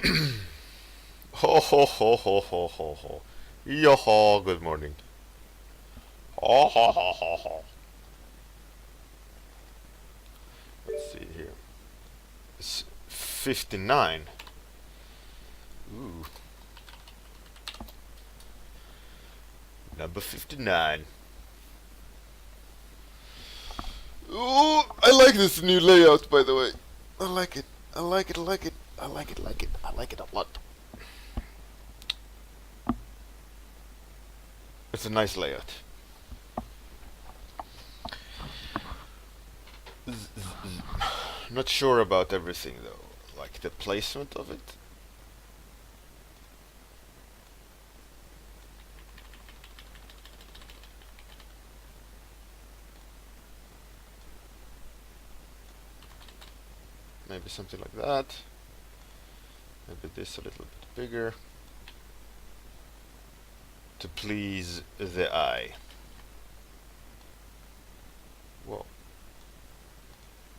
Ho ho ho ho ho ho ho. Yo, good morning. Ho ho ho ho ho. Let's see here. It's 59. Ooh. Number 59. Ooh, I like this new layout, by the way. I like it. I like it. I like it. I like it. Like it. I like it a lot. It's a nice layout. Not sure about everything though, like the placement of it. Maybe something like that. Maybe this a little bit bigger to please the eye. Whoa.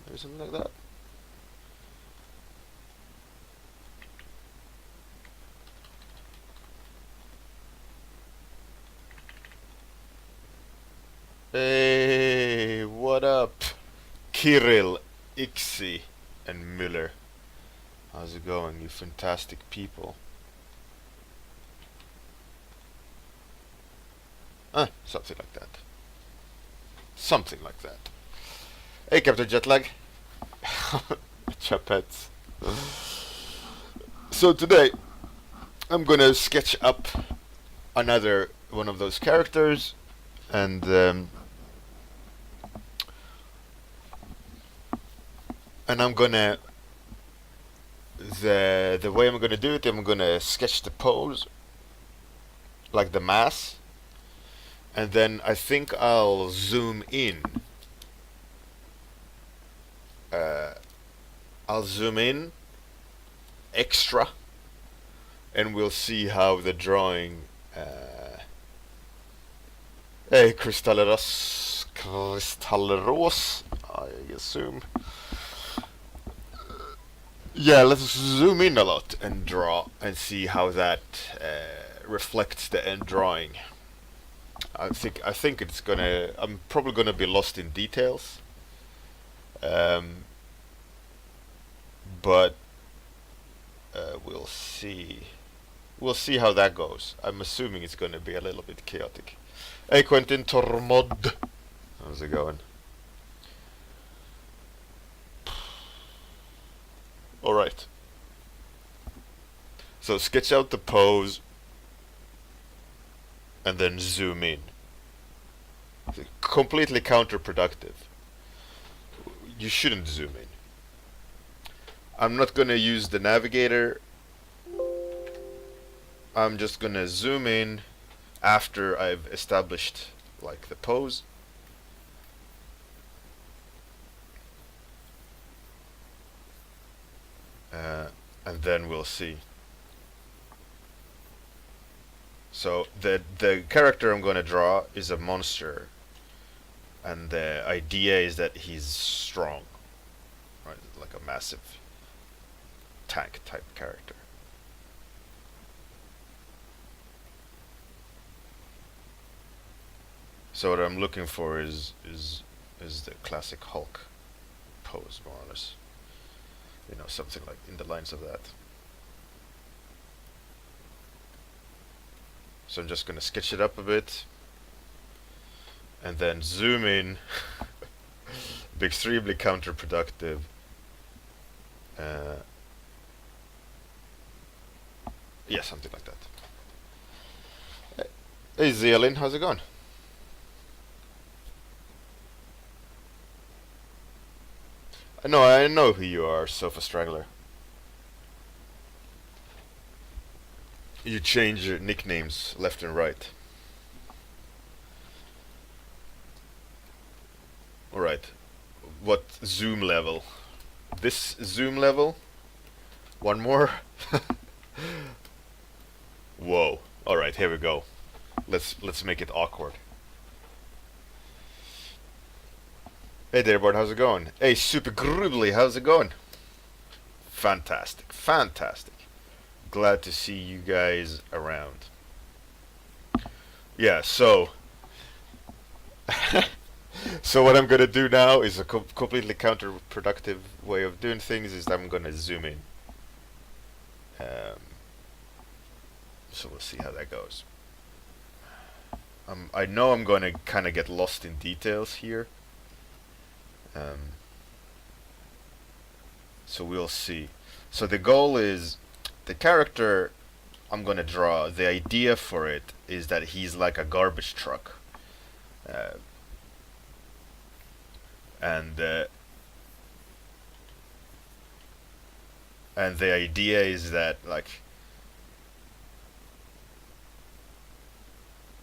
Maybe something like that. Hey, what up? Kirill, Ixi, and Müller. How's it going, you fantastic people? Something like that. Something like that. Hey, Captain Jetlag. Chapets. So today, I'm gonna sketch up another one of those characters, and I'm gonna the way I'm gonna do it, I'm gonna sketch the pose, like the mass, and then I think I'll zoom in. I'll zoom in extra, and we'll see how the drawing. Hey, Kristalleros, I assume. Yeah, let's zoom in a lot and draw and see how that reflects the end drawing. I think it's gonna. I'm probably gonna be lost in details. But we'll see. We'll see how that goes. I'm assuming it's gonna be a little bit chaotic. Hey, Quentin Tormod, how's it going? All right. So sketch out the pose, and then zoom in. Completely counterproductive. You shouldn't zoom in. I'm not gonna use the navigator. I'm just gonna zoom in after I've established like the pose. And then we'll see. So the character I'm gonna draw is a monster, and the idea is that he's strong, right? Like a massive tank type character. So what I'm looking for is the classic Hulk pose, more or less. You know, something like in the lines of that. So I'm just gonna sketch it up a bit, and then zoom in. Be extremely counterproductive. Yeah, something like that. Hey Zealin, how's it going? I know who you are, Sofa Strangler. You change your nicknames left and right. Alright. What zoom level? This zoom level? One more? Whoa. Alright, here we go. Let's make it awkward. Hey there, Bjorn, how's it going? Hey, Super Grubly, how's it going? Fantastic, fantastic. glad to see you guys around. Yeah, so so what I'm gonna do now is a completely counterproductive way of doing things. Is I'm gonna zoom in. Um, so we'll see how that goes. I know I'm gonna kind of get lost in details here. So we'll see. So the goal is the character I'm gonna draw. The idea for it is that he's like a garbage truck, uh, and uh, and the idea is that like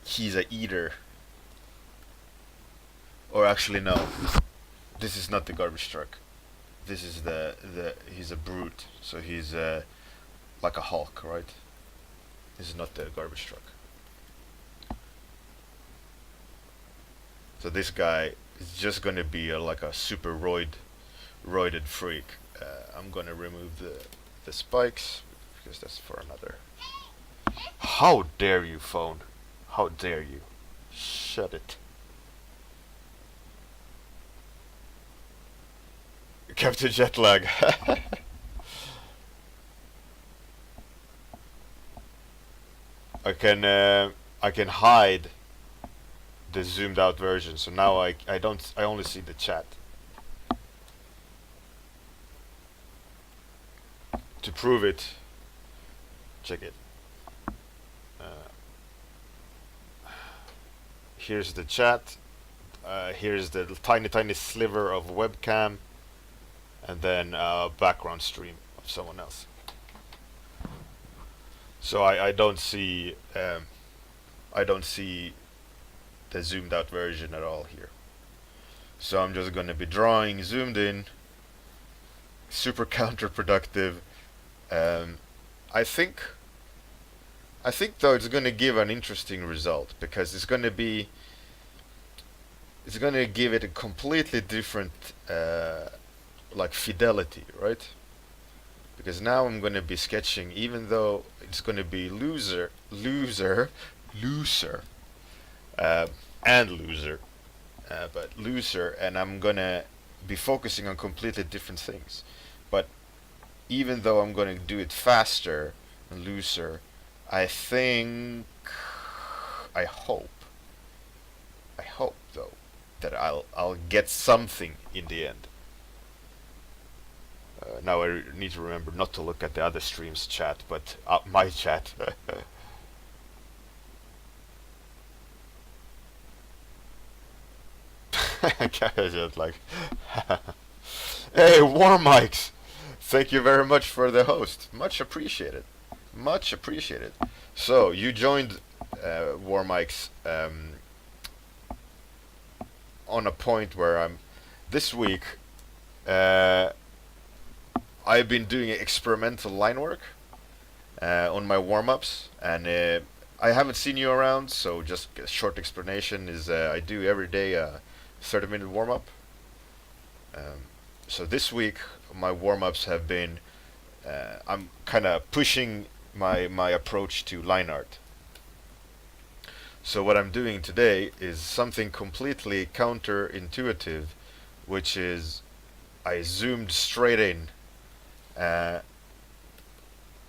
he's a eater. Or actually no, this is not the garbage truck. This is the he's a brute. So he's like a Hulk, right? This is not the garbage truck. So this guy is just gonna be like a super roided freak. I'm gonna remove the spikes because that's for another. How dare you, phone? How dare you? Shut it. Captain Jetlag. I can hide the zoomed out version, so now I only see the chat. To prove it, check it. Here's the chat. Here's the tiny sliver of webcam, and then background stream of someone else. So I don't see the zoomed out version at all here. So I'm just gonna be drawing zoomed in, super counterproductive. I think though it's gonna give an interesting result because it's gonna give it a completely different like fidelity, right? Because now I'm gonna be sketching, even though it's gonna be looser, and looser, but looser, and I'm gonna be focusing on completely different things. But even though I'm gonna do it faster and looser, I think, I hope though that I'll get something in the end. Now I need to remember not to look at the other stream's chat, but my chat. Just like, hey, War Mics, thank you very much for the host. Much appreciated. Much appreciated. So you joined War Mics on a point where I'm this week. I've been doing experimental line work on my warm-ups, and I haven't seen you around, so just a short explanation is I do every day a 30-minute warm-up. So this week my warm-ups have been I'm kind of pushing my approach to line art. So what I'm doing today is something completely counterintuitive, which is I zoomed straight in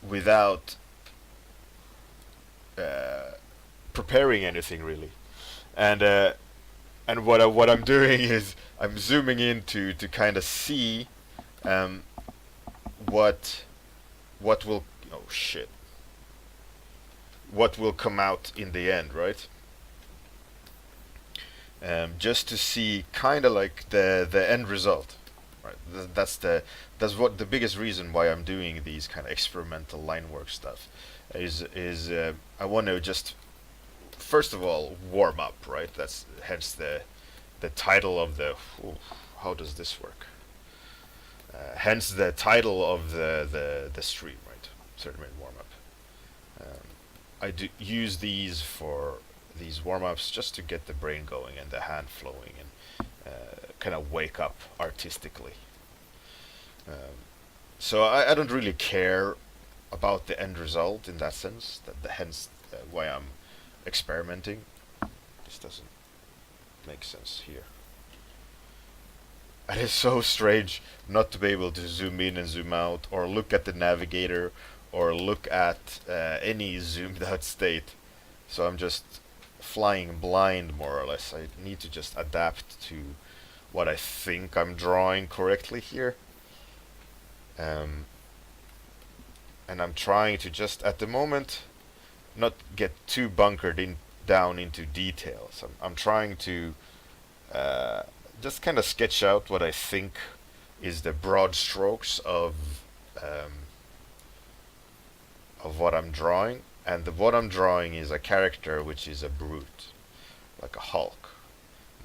without preparing anything really, and what I'm doing is I'm zooming in to kind of see what will what will come out in the end, right? Just to see kind of like the end result. Right. That's what the biggest reason why I'm doing these kind of experimental line work stuff is I want to just first of all warm up, right? That's hence the title of the how does this work? Hence the title of the stream, right? 30-minute warm up. I do use these for these warm ups just to get the brain going and the hand flowing and kind of wake up artistically. So I don't really care about the end result in that sense. Hence why I'm experimenting. This doesn't make sense here. And it's so strange not to be able to zoom in and zoom out, or look at the navigator, or look at any zoomed out state. So I'm just flying blind, more or less. I need to just adapt to what I think I'm drawing correctly here. And I'm trying to just, at the moment, not get too bunkered in down into details. I'm trying to just kind of sketch out what I think is the broad strokes of what I'm drawing. And what I'm drawing is a character which is a brute, like a Hulk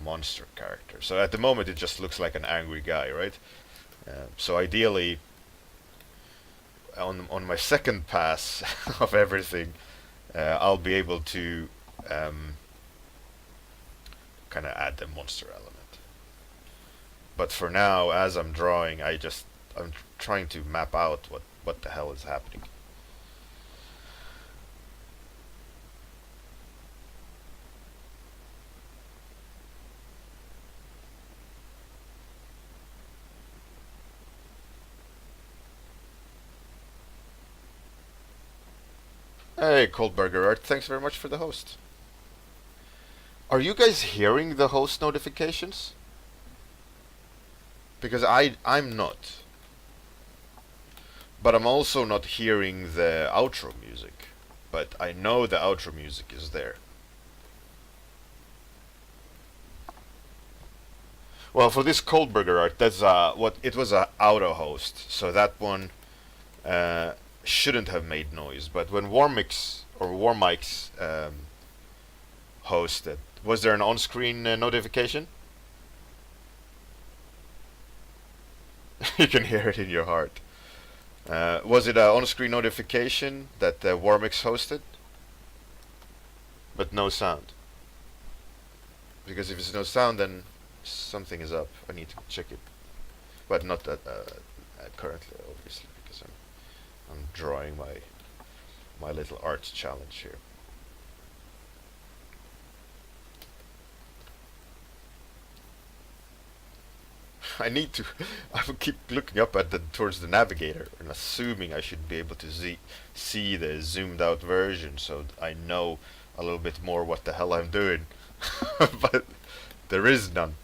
monster character. So at the moment it just looks like an angry guy, right? So ideally, on my second pass of everything, I'll be able to kind of add the monster element. But for now, as I'm drawing, I'm trying to map out what the hell is happening. Hey, Coldburger Art, thanks very much for the host. Are you guys hearing the host notifications? Because I'm not. But I'm also not hearing the outro music. But I know the outro music is there. Well, for this Coldburger Art, that's it was a auto host, so that one shouldn't have made noise. But when Warmix or Warmix hosted, was there an on-screen notification? You can hear it in your heart. Was it an on-screen notification that Warmix hosted? But no sound. Because if it's no sound, then something is up. I need to check it. But not that currently, obviously, because I'm drawing my little art challenge here. I need to. I will keep looking up at towards the navigator and assuming I should be able to see the zoomed out version, so I know a little bit more what the hell I'm doing. But there is none.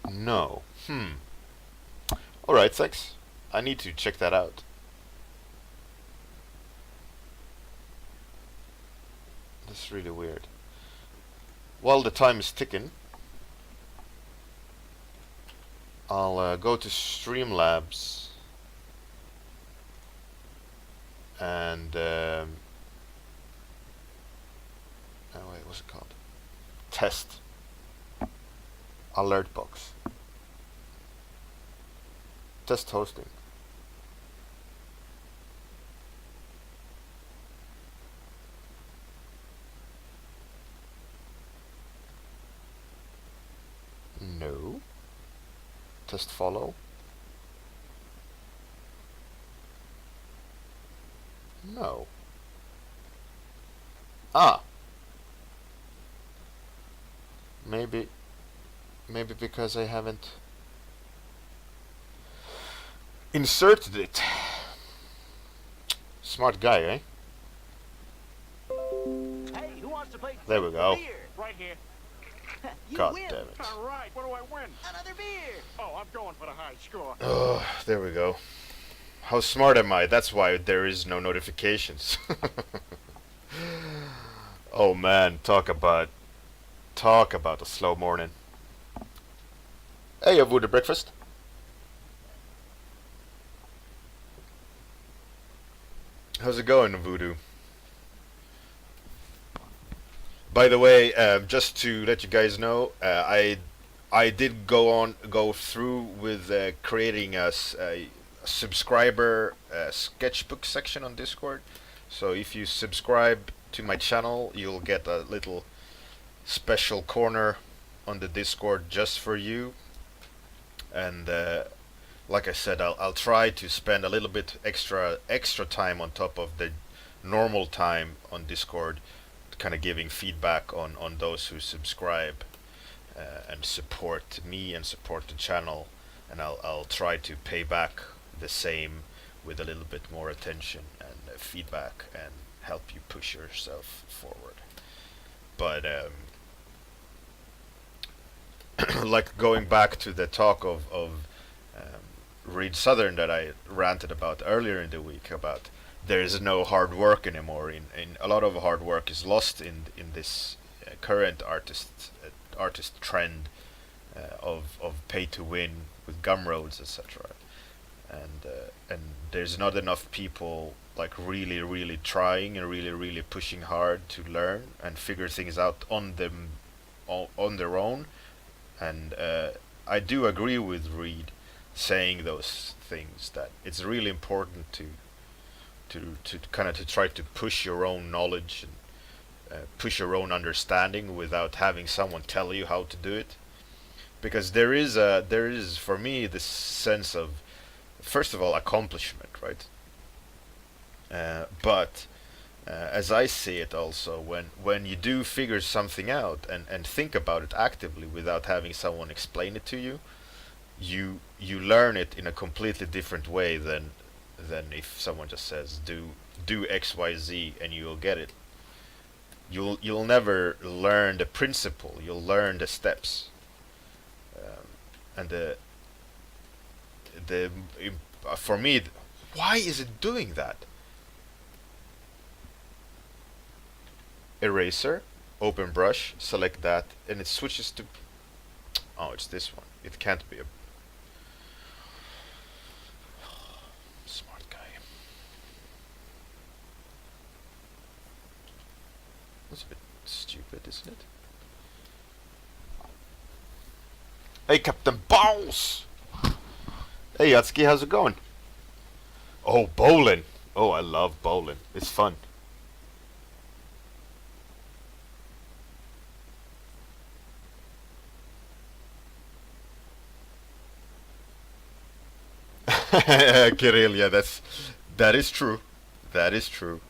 No. Alright, thanks. I need to check that out. That's really weird. While the time is ticking, I'll go to Streamlabs and oh wait, what's it called? Test alert box. Test hosting. No. Test follow. No. Ah. Maybe because I haven't inserted it. Smart guy, eh? Hey, who wants to play? There we go. Beer? Right here. God win. damn it. All right, what do I win? Another beer. Oh, I'm going for the high score. Oh, there we go. How smart am I? That's why there is no notifications. Oh man, talk about a slow morning. Hey, have you the breakfast? How's it going, Voodoo? By the way, just to let you guys know, I did go through with creating a subscriber sketchbook section on Discord. So if you subscribe to my channel, you'll get a little special corner on the Discord just for you. And like I said, I'll try to spend a little bit extra time on top of the normal time on Discord, kind of giving feedback on those who subscribe and support me and support the channel, and I'll try to pay back the same with a little bit more attention and feedback and help you push yourself forward. But like going back to the talk of Reed Southern that I ranted about earlier in the week, about there is no hard work anymore. In a lot of hard work is lost in this current artist trend of pay to win with gumroads, etc. And there's not enough people like really trying and really pushing hard to learn and figure things out on their own. And I do agree with Reed saying those things, that it's really important to kind of to try to push your own knowledge and push your own understanding without having someone tell you how to do it. Because there is for me this sense of, first of all, accomplishment, right? But as I see it also, when you do figure something out and think about it actively without having someone explain it to you, you learn it in a completely different way than if someone just says do XYZ and you'll get it. You'll never learn the principle. You'll learn the steps, and the for me, why is it doing that? Eraser, open brush, select that, and it switches to. Oh, it's this one. It can't be a. Smart guy. That's a bit stupid, isn't it? Hey, Captain Balls! Hey, Yatsuki, how's it going? Oh, bowling! Oh, I love bowling. It's fun. Kirill, yeah, that is true. That is true.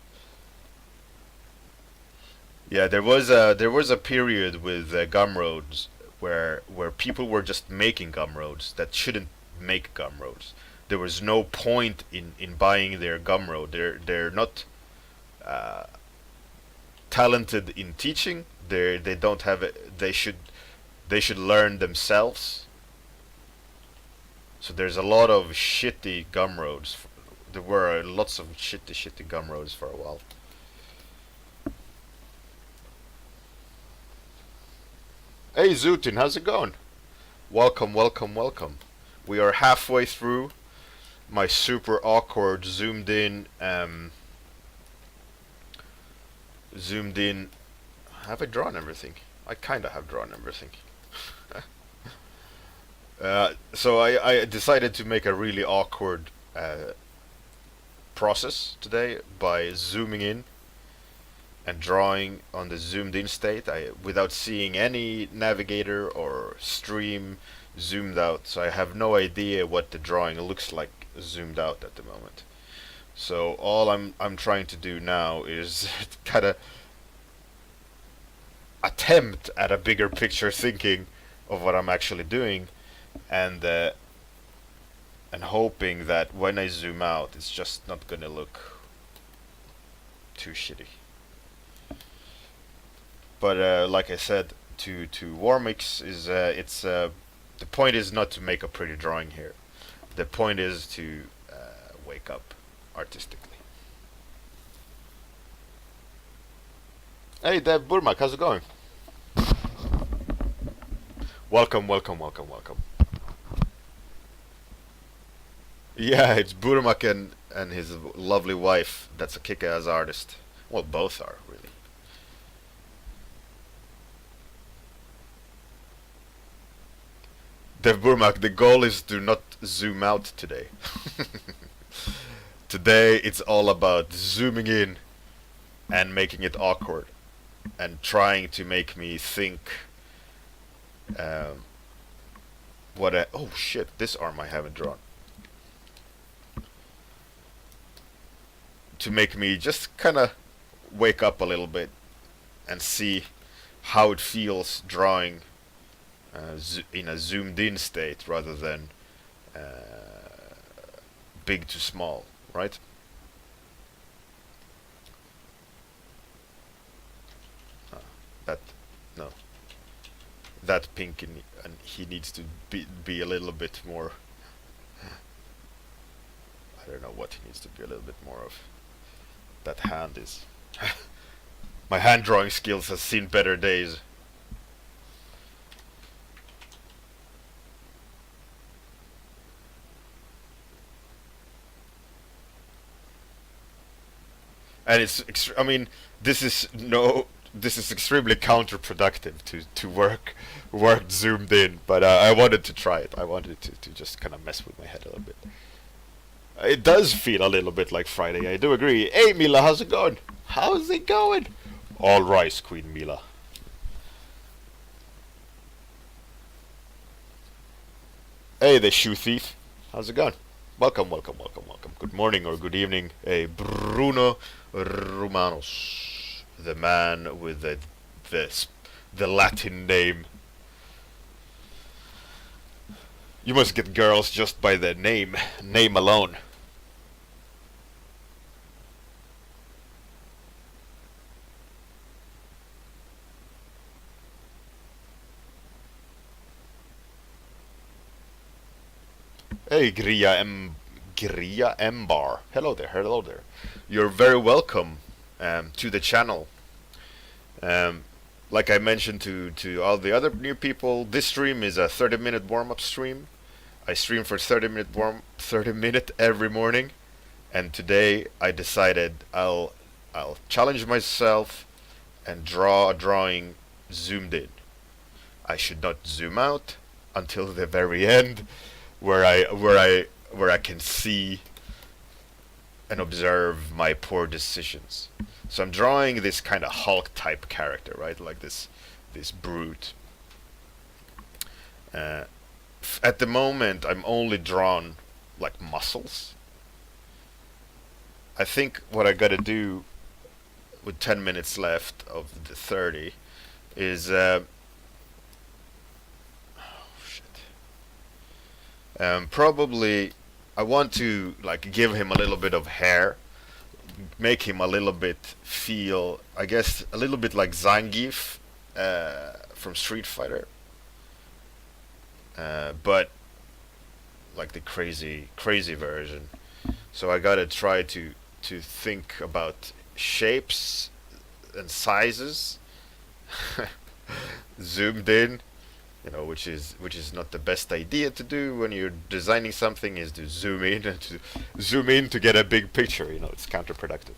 Yeah, there was a period with gumroads where people were just making gumroads that shouldn't make gumroads. There was no point in buying their gumroad. They're not talented in teaching. They don't have it. They should learn themselves. So there's a lot of shitty gumroads. There were lots of shitty gumroads for a while. Hey Zutin, how's it going? Welcome. We are halfway through my super awkward zoomed in. Have I drawn everything? I kinda have drawn everything. So I decided to make a really awkward process today by zooming in and drawing on the zoomed in state without seeing any navigator or stream zoomed out, so I have no idea what the drawing looks like zoomed out at the moment. So all I'm trying to do now is kind of attempt at a bigger picture thinking of what I'm actually doing, and hoping that when I zoom out, it's just not gonna look too shitty. But like I said, to Warmix is the point is not to make a pretty drawing here. The point is to wake up artistically. Hey, Deb Burmak, how's it going? Welcome. Yeah, it's Burmak and his lovely wife. That's a kick-ass artist. Well, both are, really. Dev Burmak, the goal is to not zoom out today. Today it's all about zooming in and making it awkward and trying to make me think oh shit, this arm I haven't drawn. to make me just kind of wake up a little bit and see how it feels drawing in a zoomed in state rather than big to small, right? That no, that pink and he needs to be a little bit more. I don't know what he needs to be a little bit more of. That hand is. My hand drawing skills has seen better days. And I mean, this is extremely counterproductive to work zoomed in, but I wanted to try it. I wanted to just kind of mess with my head a little bit. It does feel a little bit like Friday, I do agree. Hey Mila, how's it going? How's it going? All right, Queen Mila. Hey, the shoe thief. How's it going? Welcome, welcome, welcome, welcome. Good morning or good evening. Hey, Bruno Romanos, the man with the Latin name. You must get girls just by the name alone. Hey, Gria Embar. Hello there, hello there. You're very welcome to the channel. Like I mentioned to all the other new people, this stream is a 30-minute warm-up stream. I stream for 30 minute every morning, and today I decided I'll challenge myself and draw a drawing zoomed in. I should not zoom out until the very end, where I can see and observe my poor decisions. So I'm drawing this kind of Hulk type character, right? Like this brute. At the moment, I'm only drawn like muscles. I think what I gotta do with 10 minutes left of the 30 is probably I want to like give him a little bit of hair, make him a little bit feel, I guess, a little bit like Zangief from Street Fighter, but like the crazy version. So I gotta try to think about shapes and sizes, zoomed in. You know, which is not the best idea to do when you're designing something, is to zoom in and to zoom in to get a big picture. You know, it's counterproductive.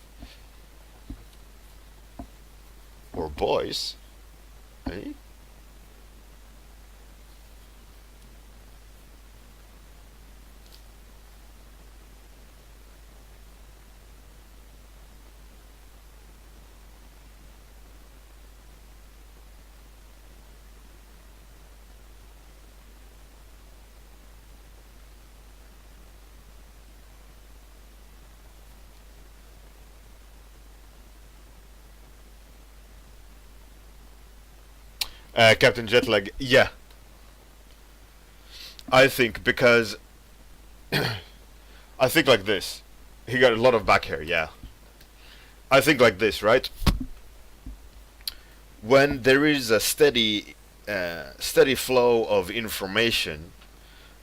Or boys, eh? Captain Jetlag, yeah. I think because I think like this. He got a lot of back hair, yeah. I think like this, right? When there is a steady flow of information,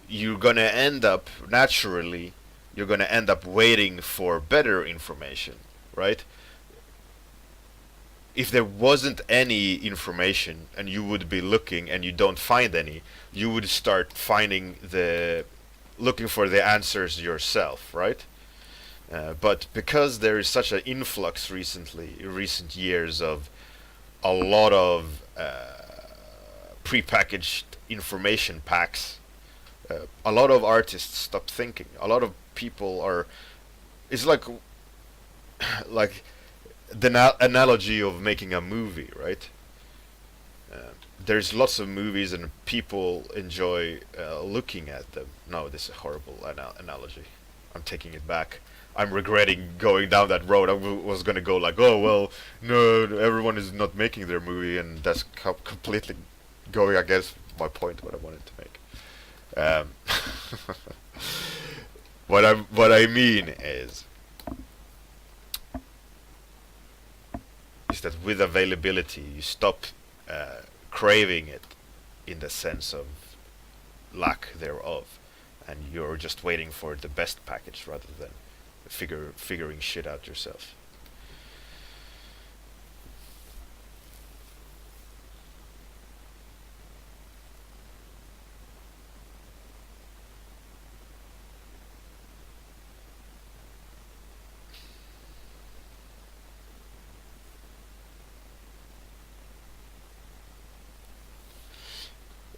you're gonna end up naturally. You're gonna end up waiting for better information, right? If there wasn't any information and you would be looking and you don't find any, you would start looking for the answers yourself, right? But because there is such an influx recent years of a lot of prepackaged information packs, a lot of artists stop thinking. A lot of people are. It's like the analogy of making a movie, right? There's lots of movies and people enjoy looking at them. No, this is a horrible analogy. I'm taking it back. I'm regretting going down that road. I was gonna go like, oh well, no, everyone is not making their movie, and that's completely going against my point. What I wanted to make. Um, what I mean is that with availability, you stop craving it in the sense of lack thereof, and you're just waiting for the best package rather than figuring shit out yourself.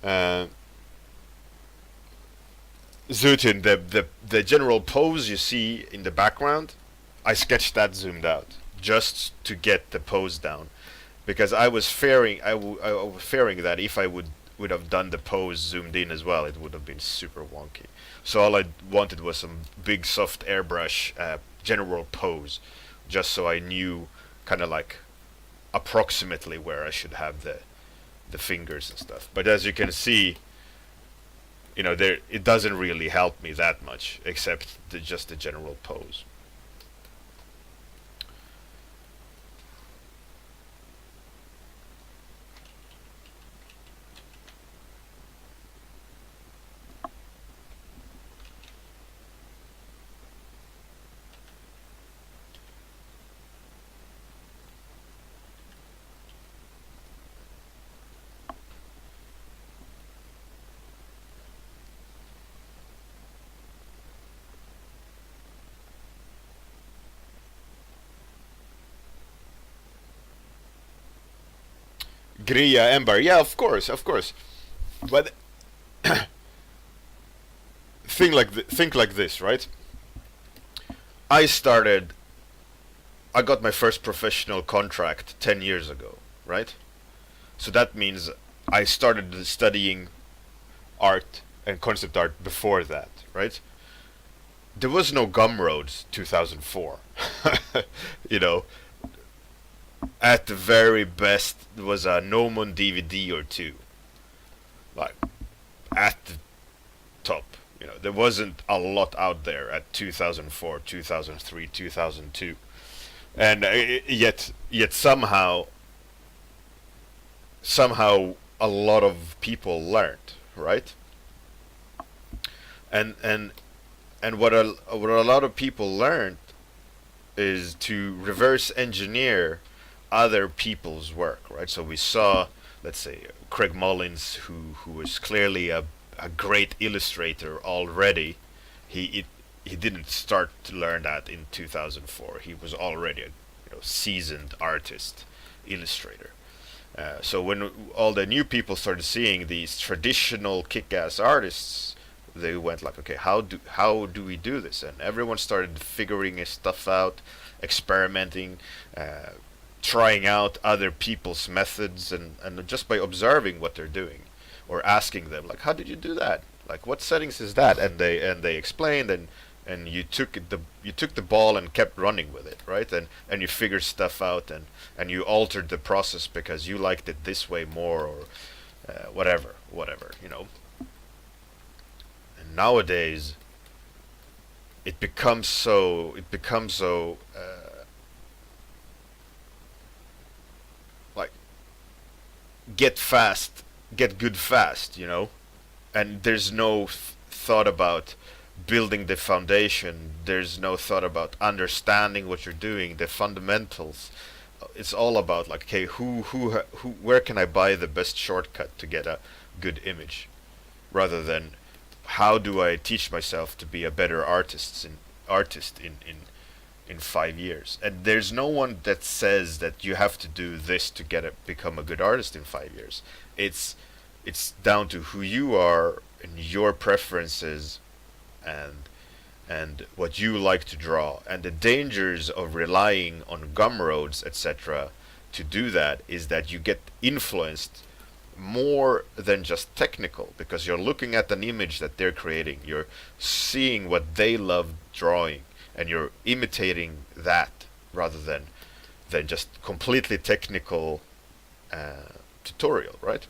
Uh, Zutin, the general pose you see in the background, I sketched that zoomed out just to get the pose down, because I was fearing I was fearing that if I would have done the pose zoomed in as well, it would have been super wonky. So all I wanted was some big soft airbrush general pose, just so I knew kind of like approximately where I should have the fingers and stuff. But as you can see, there it doesn't really help me that much, except just the general pose. Grilla Ember, yeah, of course. But think like this, right? I started. I got my first professional contract 10 years ago, right? So that means I started studying art and concept art before that, right? There was no Gumroads 2004. you know, at the very best, there was a Nomon DVD or two. Like, at the top. There wasn't a lot out there at 2004, 2003, 2002. And yet somehow a lot of people learned, right? And what a lot of people learned is to reverse engineer other people's work, right? So we saw, let's say, Craig Mullins, who was clearly a great illustrator already. He didn't start to learn that in 2004. He was already a seasoned artist, illustrator. So when all the new people started seeing these traditional kick-ass artists, they went like, okay, how do we do this? And everyone started figuring stuff out, experimenting, trying out other people's methods, and just by observing what they're doing, or asking them like, how did you do that? Like, what settings is that? And they explained, and you took the ball and kept running with it, right? And you figured stuff out, and you altered the process because you liked it this way more, or whatever. And nowadays, it becomes so like, get good fast, and there's no thought about building the foundation. There's no thought about understanding what you're doing, the fundamentals. It's all about like, okay, where can I buy the best shortcut to get a good image, rather than how do I teach myself to be a better artist in 5 years. And there's no one that says that you have to do this to become a good artist in 5 years. It's down to who you are and your preferences, and what you like to draw. And the dangers of relying on Gumroads, etc., to do that is that you get influenced more than just technical, because you're looking at an image that they're creating. You're seeing what they love drawing, and you're imitating that rather than just completely technical tutorial, right?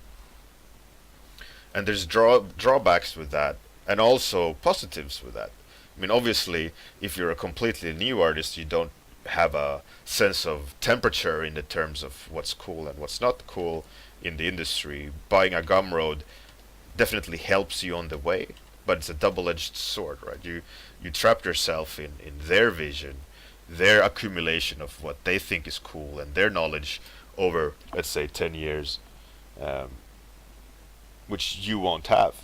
And there's drawbacks with that, and also positives with that. I mean, obviously, if you're a completely new artist, you don't have a sense of temperature in the terms of what's cool and what's not cool in the industry. Buying a Gumroad definitely helps you on the way, but it's a double-edged sword, right? You trap yourself in their vision, their accumulation of what they think is cool, and their knowledge over, let's say, 10 years, which you won't have,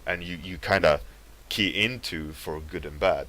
and you kind of key into for good and bad.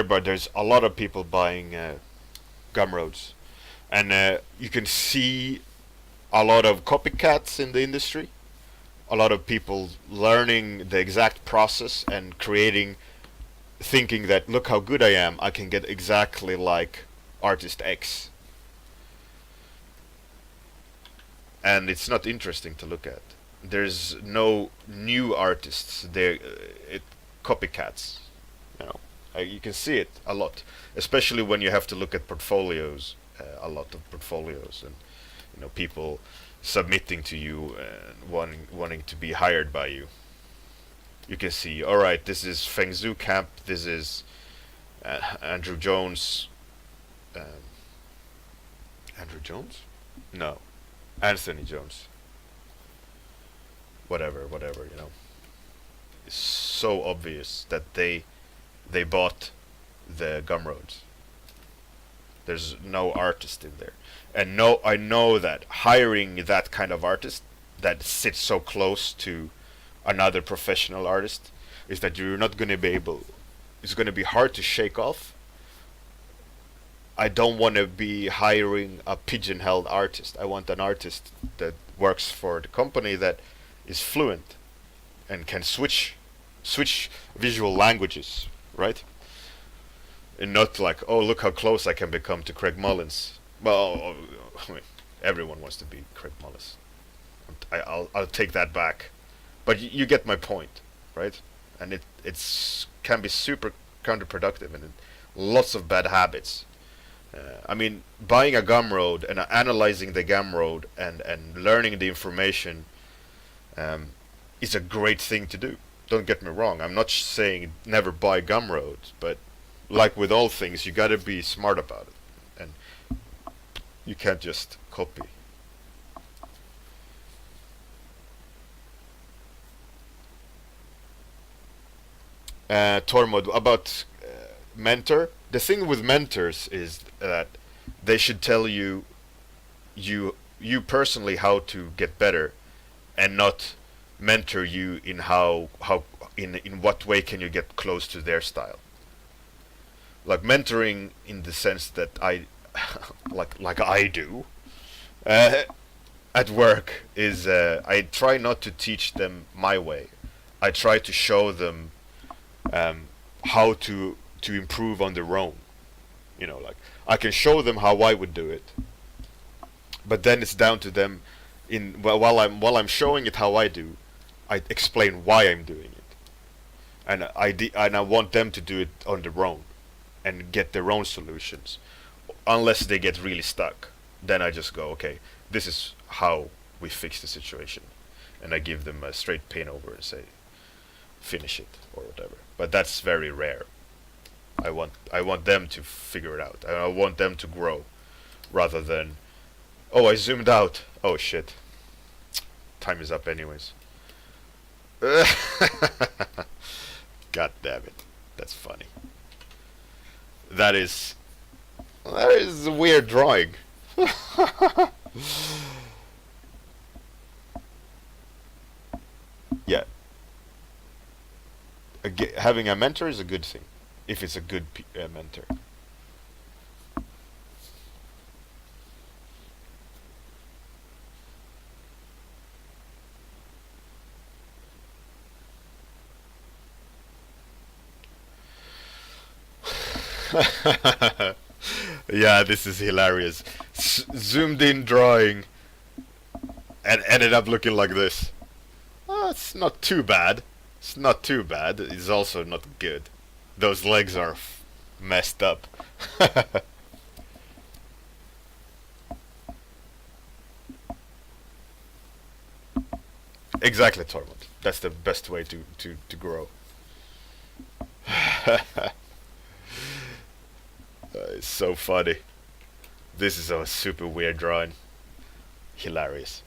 But there's a lot of people buying Gumroads, and you can see a lot of copycats in the industry. A lot of people learning the exact process and creating, thinking that look how good I am, I can get exactly like artist X, and it's not interesting to look at. There's no new artists. They're copycats, you know. You can see it a lot, especially when you have to look at portfolios, a lot of portfolios, and people submitting to you and wanting to be hired by you. You can see, all right, this is Feng Zhu Camp, this is Andrew Jones. Andrew Jones? No, Anthony Jones. Whatever, It's so obvious that they bought the Gumroads. There's no artist in there. And I know that hiring that kind of artist that sits so close to another professional artist is that you're not going to be able, it's going to be hard to shake off. I don't want to be hiring a pigeon-held artist. I want an artist that works for the company that is fluent and can switch visual languages, right? And not like, oh, look how close I can become to Craig Mullins. Well, I mean, everyone wants to be Craig Mullins. I'll take that back, but you get my point, right? And it's can be super counterproductive and lots of bad habits. I mean, buying a Gumroad and analyzing the Gumroad and learning the information is a great thing to do. Don't get me wrong. I'm not saying never buy Gumroads, but like with all things, you gotta be smart about it, and you can't just copy. Tormod, about mentor. The thing with mentors is that they should tell you personally how to get better, and not mentor you in in what way can you get close to their style. Like mentoring in the sense that I like I do at work is I try not to teach them my way. I try to show them how to improve on their own. Like I can show them how I would do it, but then it's down to them. While I'm showing it how I do, I explain why I'm doing it, and I want them to do it on their own and get their own solutions, unless they get really stuck. Then I just go, okay, this is how we fix the situation, and I give them a straight paint over and say, finish it or whatever. But that's very rare. I want them to figure it out. I want them to grow, rather than, oh, I zoomed out. Oh shit, time is up anyways. God damn it, that's funny. That is a weird drawing. Yeah. Having a mentor is a good thing, if it's a good mentor. Yeah, this is hilarious. Zoomed in drawing and ended up looking like this. Oh, it's not too bad. It's not too bad. It's also not good. Those legs are messed up. Exactly, Tormund. That's the best way to grow. It's so funny. This is a super weird drawing. Hilarious.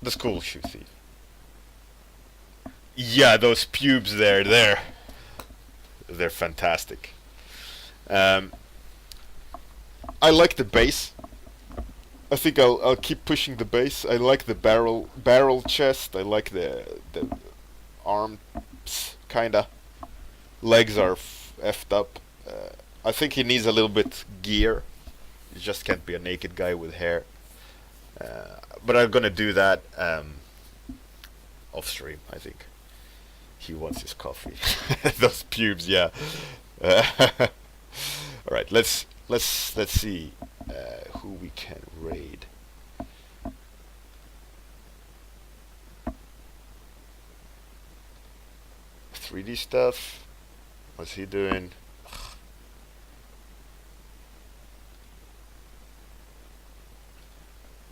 The school shoe thief. Yeah, those pubes there, they're fantastic. I like the base. I think I'll keep pushing the base. I like the barrel chest. I like the arms, kinda. Legs are effed up. I think he needs a little bit gear. He just can't be a naked guy with hair. But I'm gonna do that off stream. I think he wants his coffee. Those pubes, yeah. All right, let's see who we can raid. .3D stuff. What's he doing?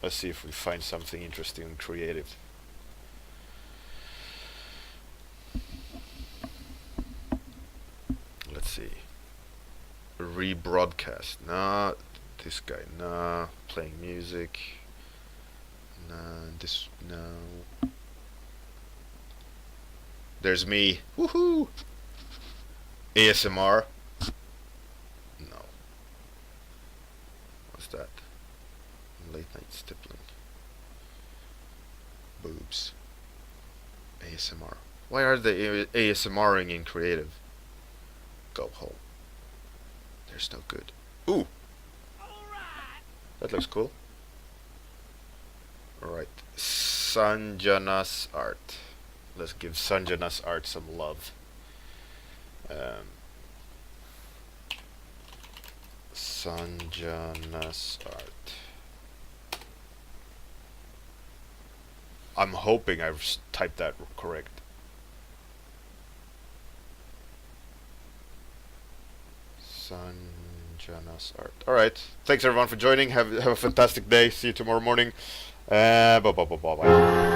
Let's see if we find something interesting and creative. Let's see. Rebroadcast. Nah. This guy. Nah. Playing music. Nah. This. No. There's me. Woohoo! ASMR. No. What's that? Late night stippling. Boobs. ASMR. Why are they ASMRing in creative? Go home. There's no good. Ooh! That looks cool. Alright. Sanjana's art. Let's give Sanjana's art some love. Sanjana's art. I'm hoping I've typed that correct. Sanjana's art. Alright. Thanks everyone for joining. Have a fantastic day. See you tomorrow morning. Bye bye bye bye bye.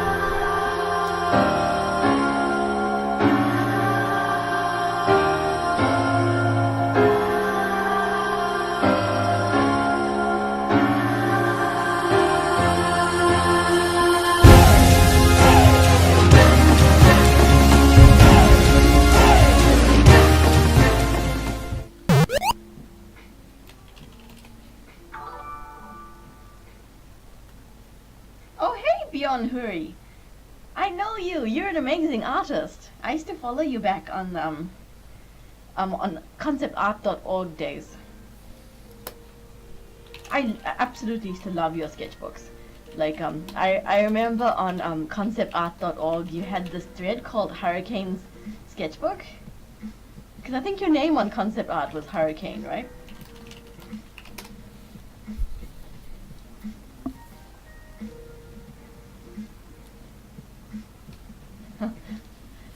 Bjorn Hurri. I know you. You're an amazing artist. I used to follow you back on conceptart.org days. I absolutely used to love your sketchbooks. Like I remember on conceptart.org you had this thread called Hurricane's Sketchbook. Because I think your name on concept art was Hurricane, right?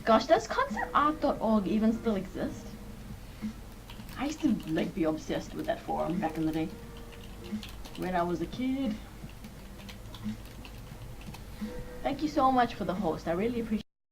Gosh, does conceptart.org even still exist? I used to like be obsessed with that forum back in the day when I was a kid. Thank you so much for the host. I really appreciate it.